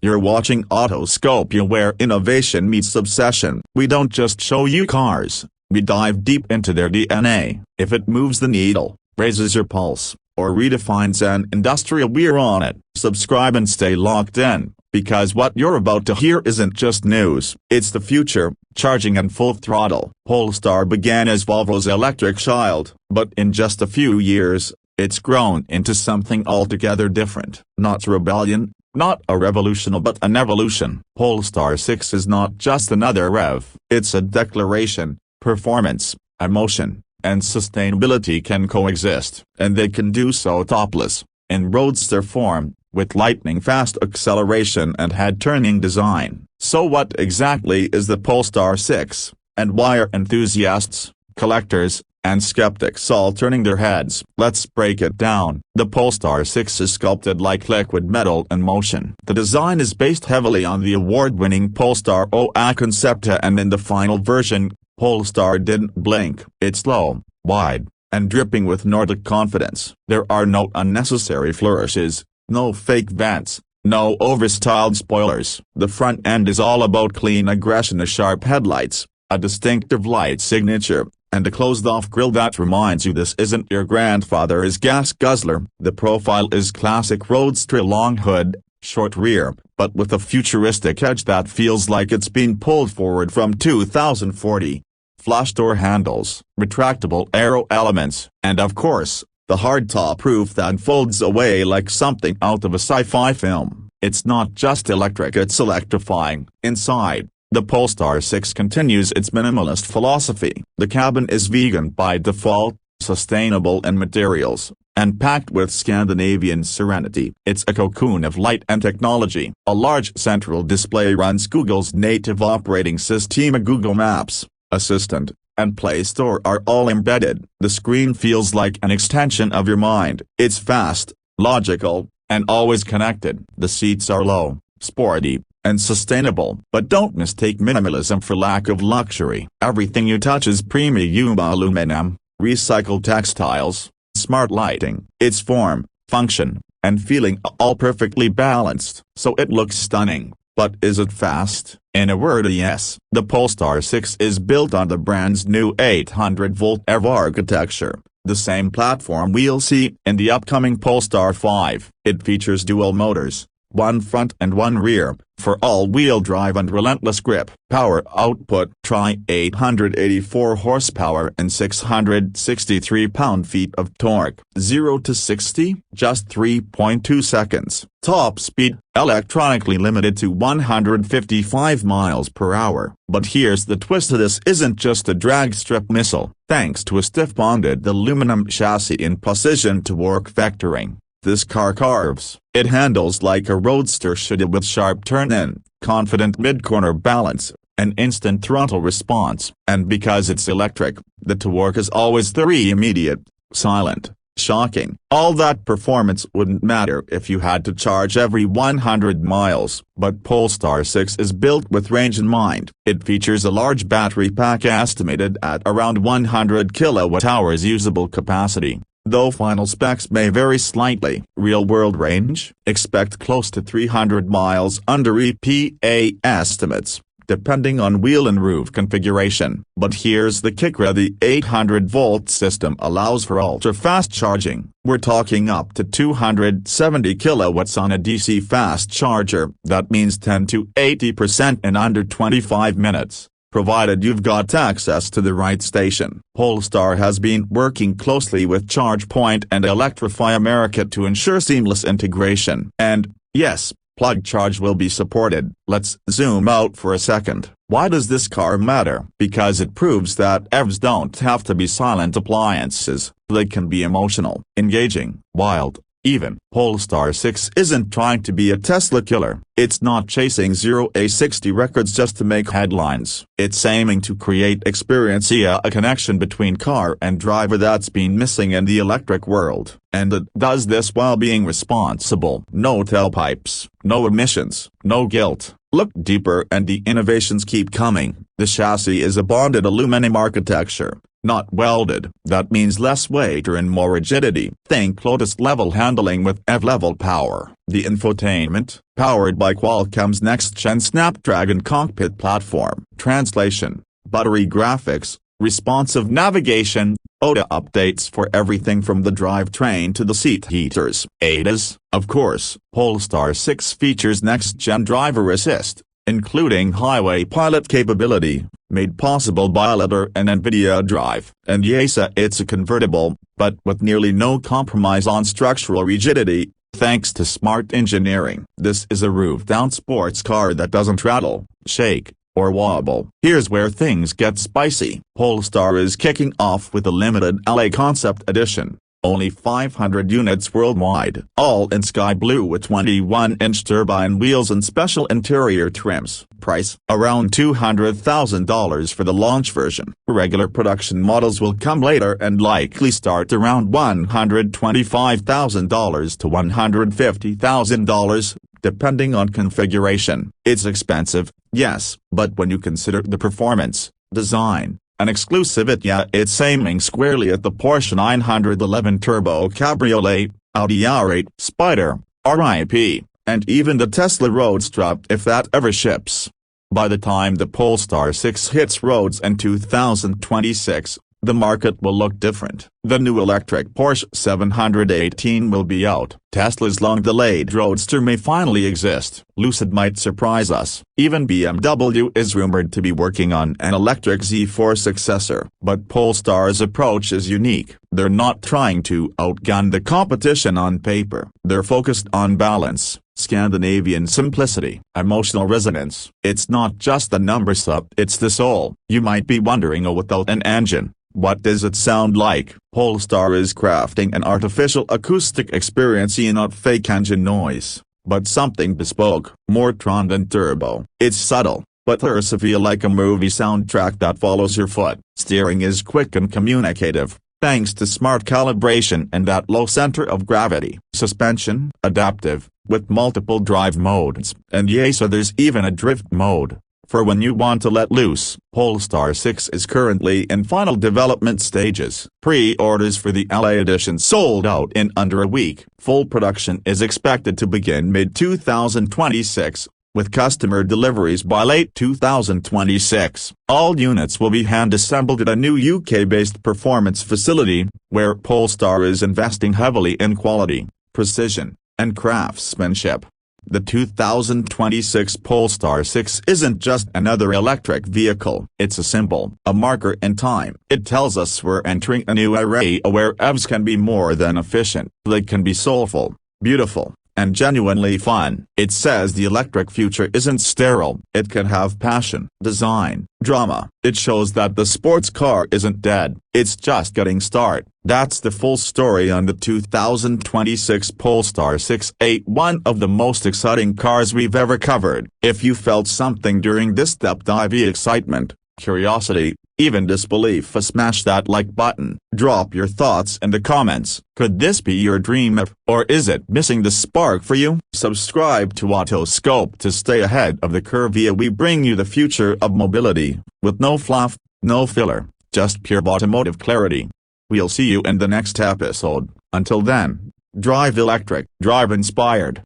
You're watching Autoscopia, where innovation meets obsession. We don't just show you cars, we dive deep into their DNA. If it moves the needle, raises your pulse, or redefines an industry, we're on it. Subscribe and stay locked in, because what you're about to hear isn't just news, it's the future, charging and full throttle. Polestar began as Volvo's electric child, but in just a few years, it's grown into something altogether different. Not rebellion, not a revolution, but an evolution. Polestar 6 is not just another REV, it's a declaration. Performance, emotion, and sustainability can coexist, and they can do so topless, in Roadster form, with lightning-fast acceleration and head-turning design. So what exactly is the Polestar 6, and why are enthusiasts, collectors, and skeptics all turning their heads? Let's break it down. The Polestar 6 is sculpted like liquid metal in motion. The design is based heavily on the award-winning Polestar O₂ concept, and in the final version, Polestar didn't blink. It's low, wide, and dripping with Nordic confidence. There are no unnecessary flourishes, no fake vents, no overstyled spoilers. The front end is all about clean aggression: a sharp headlights, a distinctive light signature, and a closed-off grille that reminds you this isn't your grandfather's gas guzzler. The profile is classic Roadster: long hood, short rear, but with a futuristic edge that feels like it's been pulled forward from 2040. Flush door handles, retractable aero elements, and of course, the hardtop roof that folds away like something out of a sci-fi film. It's not just electric, it's electrifying. Inside, the Polestar 6 continues its minimalist philosophy. The cabin is vegan by default, sustainable in materials, and packed with Scandinavian serenity. It's a cocoon of light and technology. A large central display runs Google's native operating system. Google Maps, Assistant, and Play Store are all embedded. The screen feels like an extension of your mind. It's fast, logical, and always connected. The seats are low, sporty, and sustainable. But don't mistake minimalism for lack of luxury. Everything you touch is premium aluminum, recycled textiles, smart lighting. Its form, function, and feeling are all perfectly balanced. So it looks stunning, but is it fast? In a word, yes. The Polestar 6 is built on the brand's new 800-volt EV architecture, the same platform we'll see in the upcoming Polestar 5. It features dual motors, one front and one rear, for all-wheel drive and relentless grip. Power output: try 884 horsepower and 663 pound-feet of torque. 0 to 60, just 3.2 seconds. Top speed, electronically limited to 155 miles per hour. But here's the twist: this isn't just a drag strip missile. Thanks to a stiff-bonded aluminum chassis in precision torque vectoring, this car carves. It handles like a Roadster should, with sharp turn-in, confident mid-corner balance, and instant throttle response. And because it's electric, the torque is always very immediate, silent, shocking. All that performance wouldn't matter if you had to charge every 100 miles. But Polestar 6 is built with range in mind. It features a large battery pack estimated at around 100 kilowatt-hours usable capacity, though final specs may vary slightly. Real-world range: expect close to 300 miles under EPA estimates, depending on wheel and roof configuration. But here's the kicker: the 800-volt system allows for ultra-fast charging. We're talking up to 270 kilowatts on a DC fast charger. That means 10 to 80% in under 25 minutes. Provided you've got access to the right station. Polestar has been working closely with ChargePoint and Electrify America to ensure seamless integration. And, yes, plug charge will be supported. Let's zoom out for a second. Why does this car matter? Because it proves that EVs don't have to be silent appliances. They can be emotional, engaging, wild, even. Polestar 6 isn't trying to be a Tesla killer. It's not chasing 0-60 records just to make headlines. It's aiming to create experience, a connection between car and driver that's been missing in the electric world. And it does this while being responsible. No tailpipes, no emissions, no guilt. Look deeper and the innovations keep coming. The chassis is a bonded aluminum architecture, not welded. That means less weight and more rigidity. Think Lotus-level handling with EV-level power. The infotainment, powered by Qualcomm's next-gen Snapdragon cockpit platform. Translation: buttery graphics, responsive navigation, O₂ updates for everything from the drivetrain to the seat heaters. ADAS, of course. Polestar 6 features next-gen driver assist, including highway pilot capability, made possible by LiDAR and NVIDIA Drive. And yes, it's a convertible, but with nearly no compromise on structural rigidity, thanks to smart engineering. This is a roof-down sports car that doesn't rattle, shake, or wobble. Here's where things get spicy. Polestar is kicking off with a limited LA Concept Edition. Only 500 units worldwide. All in sky blue with 21-inch turbine wheels and special interior trims. Price: around $200,000 for the launch version. Regular production models will come later and likely start around $125,000 to $150,000, depending on configuration. It's expensive, yes, but when you consider the performance, design, and exclusivity, it's aiming squarely at the Porsche 911 Turbo Cabriolet, Audi R8 Spider, RIP, and even the Tesla Roadster if that ever ships. By the time the Polestar 6 hits roads in 2026, the market will look different. The new electric Porsche 718 will be out. Tesla's long-delayed Roadster may finally exist. Lucid might surprise us. Even BMW is rumored to be working on an electric Z4 successor. But Polestar's approach is unique. They're not trying to outgun the competition on paper. They're focused on balance, Scandinavian simplicity, emotional resonance. It's not the number sub, it's the soul. You might be wondering, without an engine, what does it sound like? Polestar is crafting an artificial acoustic experience, not fake engine noise, but something bespoke, more tron than turbo. It's subtle, but hers feel like a movie soundtrack that follows your foot. Steering is quick and communicative, thanks to smart calibration and that low center of gravity. Suspension, adaptive, with multiple drive modes. And yes, there's even a drift mode, for when you want to let loose. Polestar 6 is currently in final development stages. Pre-orders for the LA edition sold out in under a week. Full production is expected to begin mid-2026, with customer deliveries by late 2026. All units will be hand-assembled at a new UK-based performance facility, where Polestar is investing heavily in quality, precision, and craftsmanship. The 2026 Polestar 6 isn't just another electric vehicle. It's a symbol, a marker in time. It tells us we're entering a new era where EVs can be more than efficient. They can be soulful, beautiful, and genuinely fun. It says the electric future isn't sterile. It can have passion, design, drama. It shows that the sports car isn't dead. It's just getting started. That's the full story on the 2026 Polestar 6, one of the most exciting cars we've ever covered. If you felt something during this deep dive, excitement, curiosity, even disbelief, smash that like button. Drop your thoughts in the comments. Could this be your dream, or is it missing the spark for you? Subscribe to Autoscope to stay ahead of the curve. We bring you the future of mobility, with no fluff, no filler, just pure automotive clarity. We'll see you in the next episode. Until then, drive electric, drive inspired.